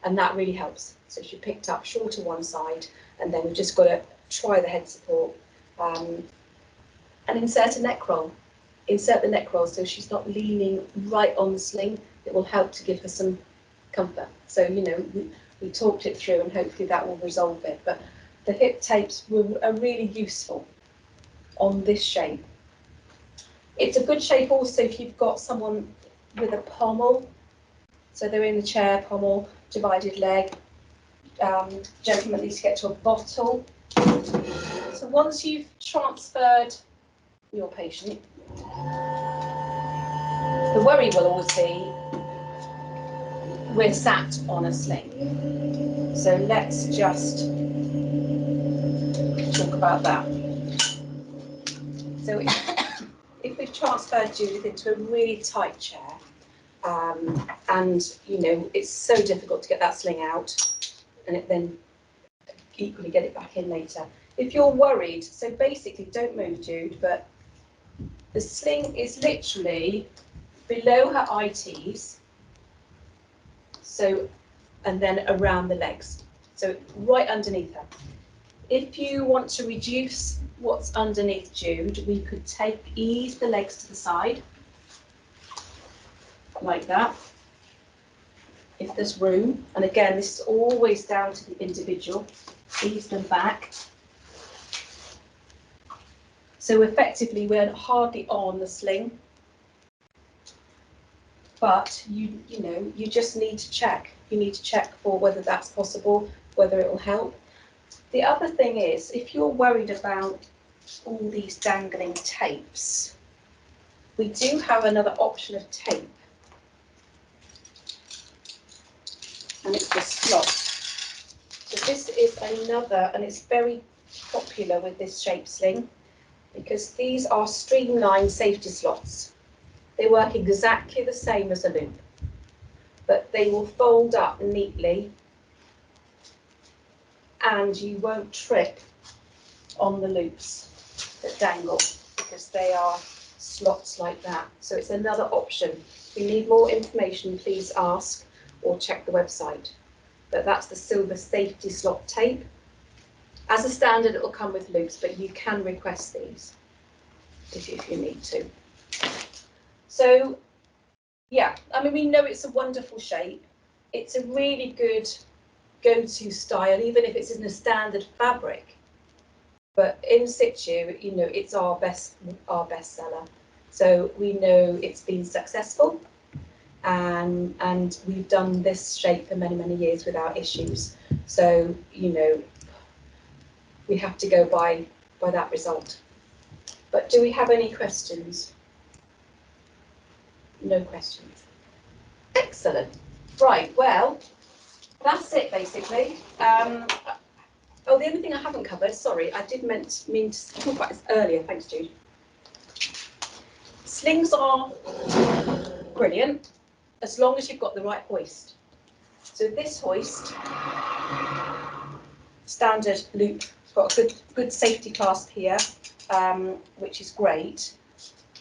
and that really helps. So she picked up shorter one side, and then we've just got to try the head support and insert a neck roll. Insert the neck roll so she's not leaning right on the sling. It will help to give her some comfort. So, you know, we talked it through and hopefully that will resolve it. But the hip tapes are really useful on this shape. It's a good shape also if you've got someone with a pommel. So they're in the chair, pommel, divided leg. Gentlemen need to get to a bottle. So once you've transferred your patient, the worry will always be we're sat on a sling. So let's just talk about that. So if we've transferred Judith into a really tight chair, and you know it's so difficult to get that sling out, and then equally get it back in later. If you're worried, so basically don't move, Jude, but the sling is literally below her ITs, so, and then around the legs, so right underneath her. If you want to reduce what's underneath Jude, we could ease the legs to the side, like that, if there's room. And again, this is always down to the individual. Ease them back. So effectively, we're hardly on the sling, but you know, you just need to check. You need to check for whether that's possible, whether it will help. The other thing is, if you're worried about all these dangling tapes, we do have another option of tape, and it's the slot. So this is another, and it's very popular with this shape sling. because these are streamlined safety slots. They work exactly the same as a loop, but they will fold up neatly and you won't trip on the loops that dangle because they are slots like that. So it's another option. If you need more information, please ask or check the website. But that's the silver safety slot tape. As a standard, it will come with loops, but you can request these if you need to. So, yeah, I mean, we know it's a wonderful shape. It's a really good go-to style, even if it's in a standard fabric. But In-Situ, you know, it's our best seller. So we know it's been successful, and we've done this shape for many, many years without issues. So, you know, we have to go by that result. But do we have any questions? No questions. Excellent. Right, well, that's it basically. Oh, the only thing I haven't covered, sorry, I did mean to talk about this earlier, thanks Jude. Slings are brilliant as long as you've got the right hoist. So this hoist, standard loop, it's got a good safety clasp here, which is great.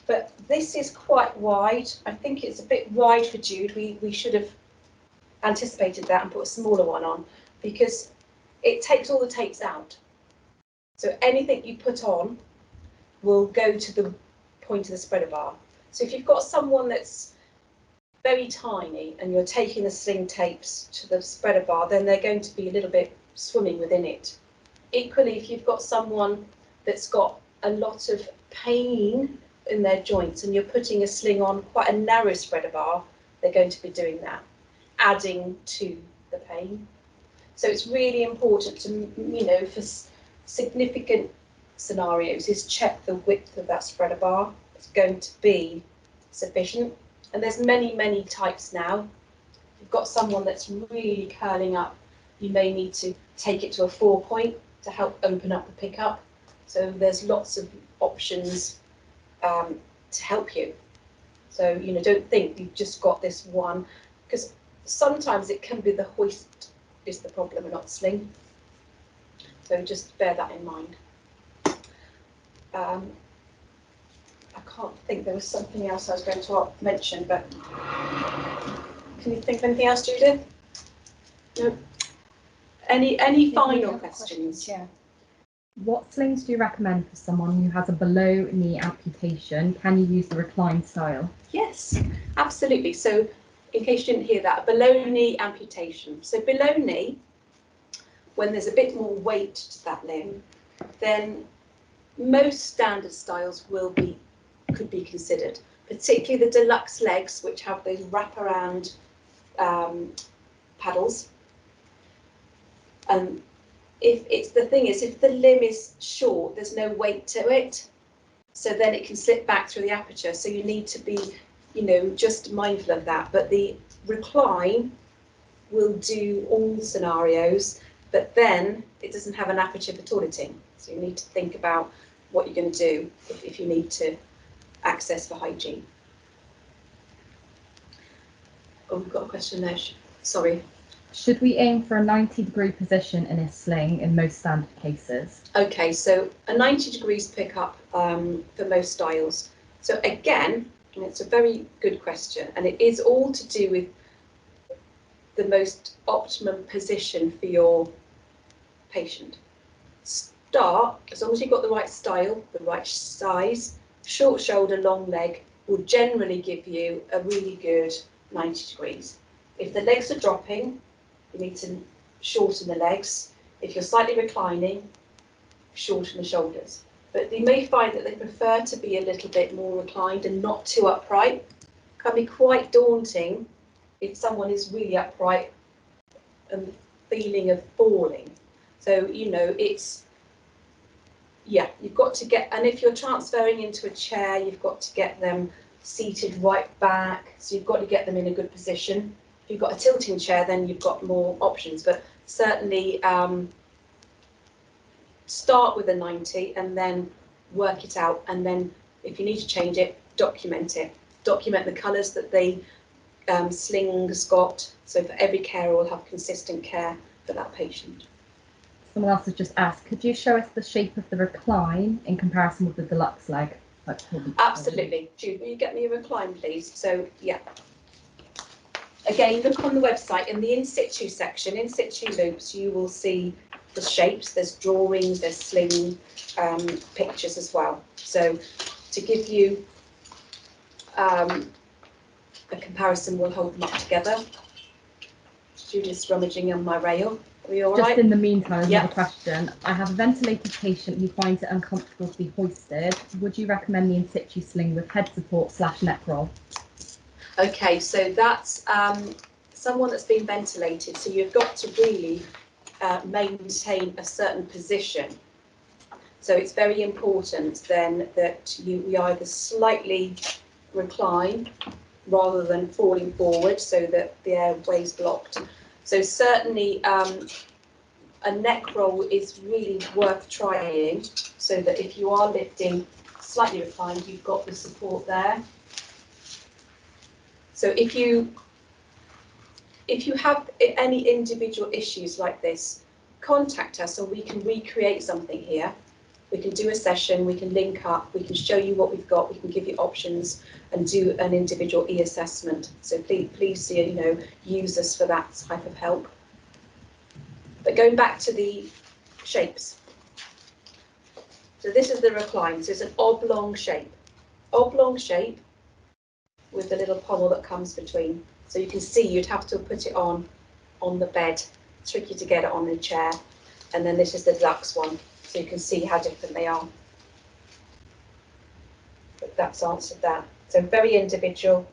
But this is quite wide. I think it's a bit wide for Jude. We should have anticipated that and put a smaller one on because it takes all the tapes out. So anything you put on will go to the point of the spreader bar. So if you've got someone that's very tiny and you're taking the sling tapes to the spreader bar, then they're going to be a little bit swimming within it. Equally, if you've got someone that's got a lot of pain in their joints and you're putting a sling on quite a narrow spreader bar, they're going to be doing that, adding to the pain. So it's really important to, you know, for significant scenarios is check the width of that spreader bar. It's going to be sufficient. And there's many, many types now. If you've got someone that's really curling up, you may need to take it to a 4-point to help open up the pickup. So there's lots of options to help you. So, you know, don't think you've just got this one, because sometimes it can be the hoist is the problem and not the sling. So just bear that in mind. I can't think, there was something else I was going to mention, but can you think of anything else, Judith? No. Any final questions? Yeah. What slings do you recommend for someone who has a below-knee amputation? Can you use the recline style? Yes, absolutely. So in case you didn't hear that, below-knee amputation. So below knee, when there's a bit more weight to that limb, then most standard styles could be considered, particularly the deluxe legs, which have those wraparound paddles. If the limb is short, there's no weight to it, so then it can slip back through the aperture. So you need to be, you know, just mindful of that. But the recline will do all scenarios, but then it doesn't have an aperture for toileting. So you need to think about what you're going to do if you need to access for hygiene. Oh, we've got a question there. Sorry. Should we aim for a 90-degree position in a sling in most standard cases? Okay, so a 90 degrees pickup for most styles. So again, it's a very good question, and it is all to do with the most optimum position for your patient. Start, as long as you've got the right style, the right size, short shoulder, long leg will generally give you a really good 90 degrees. If the legs are dropping, you need to shorten the legs. If you're slightly reclining, shorten the shoulders. But you may find that they prefer to be a little bit more reclined and not too upright. It can be quite daunting if someone is really upright and feeling of falling. So, you know, you've got to get, and if you're transferring into a chair, you've got to get them seated right back. So you've got to get them in a good position. If you've got a tilting chair, then you've got more options, but certainly start with a 90 and then work it out, and then if you need to change it, document it. Document the colours that the slings got, so for every carer will have consistent care for that patient. Someone else has just asked, could you show us the shape of the recline in comparison with the deluxe leg? Absolutely. Jude, will you get me a recline, please? So, yeah. Again, look on the website in the In-Situ section, In-Situ loops, you will see the shapes. There's drawings, there's sling pictures as well. So to give you a comparison, we'll hold them up together. Judith's rummaging on my rail. Are we all right? Just in the meantime, another question. I have a ventilated patient who finds it uncomfortable to be hoisted. Would you recommend the In-Situ sling with head support / neck roll? Okay, so that's someone that's been ventilated, so you've got to really maintain a certain position. So it's very important then that we either slightly recline rather than falling forward so that the airway's blocked. So certainly a neck roll is really worth trying, so that if you are lifting slightly reclined, you've got the support there. So if you have any individual issues like this, contact us and we can recreate something here. We can do a session, we can link up, we can show you what we've got, we can give you options and do an individual e-assessment. So please use us for that type of help. But going back to the shapes. So this is the recline, so it's an oblong shape. Oblong shape with the little pommel that comes between. So you can see you'd have to put it on the bed. It's tricky to get it on the chair. And then this is the deluxe one, so you can see how different they are. But that's answered that. So very individual.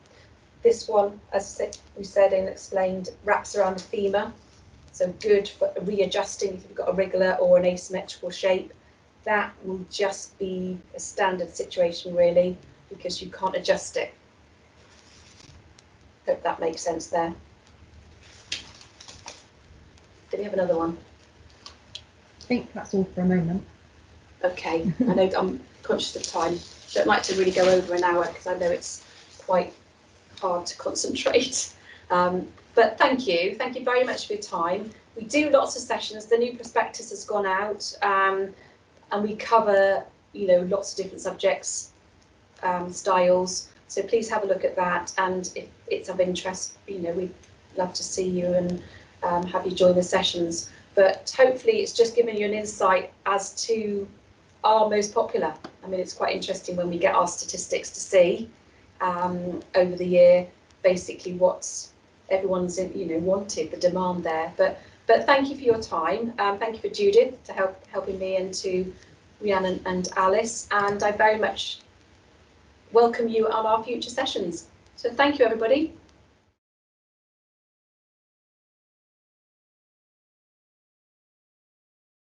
This one, as we said and explained, wraps around the femur. So good for readjusting if you've got a regular or an asymmetrical shape. That will just be a standard situation really, because you can't adjust it. Hope that makes sense there. Do we have another one? I think that's all for a moment. Okay, I know I'm conscious of time. Don't like to really go over an hour because I know it's quite hard to concentrate. But thank you very much for your time. We do lots of sessions. The new prospectus has gone out, and we cover lots of different subjects, styles. So please have a look at that, and if it's of interest, we'd love to see you and have you join the sessions. But hopefully it's just given you an insight as to our most popular. I mean, it's quite interesting when we get our statistics to see over the year, basically what's everyone's wanted, the demand there. But thank you for your time. Thank you for Judith to helping me, and to Rhiannon and Alice, and I very much welcome you on our future sessions. So thank you, everybody.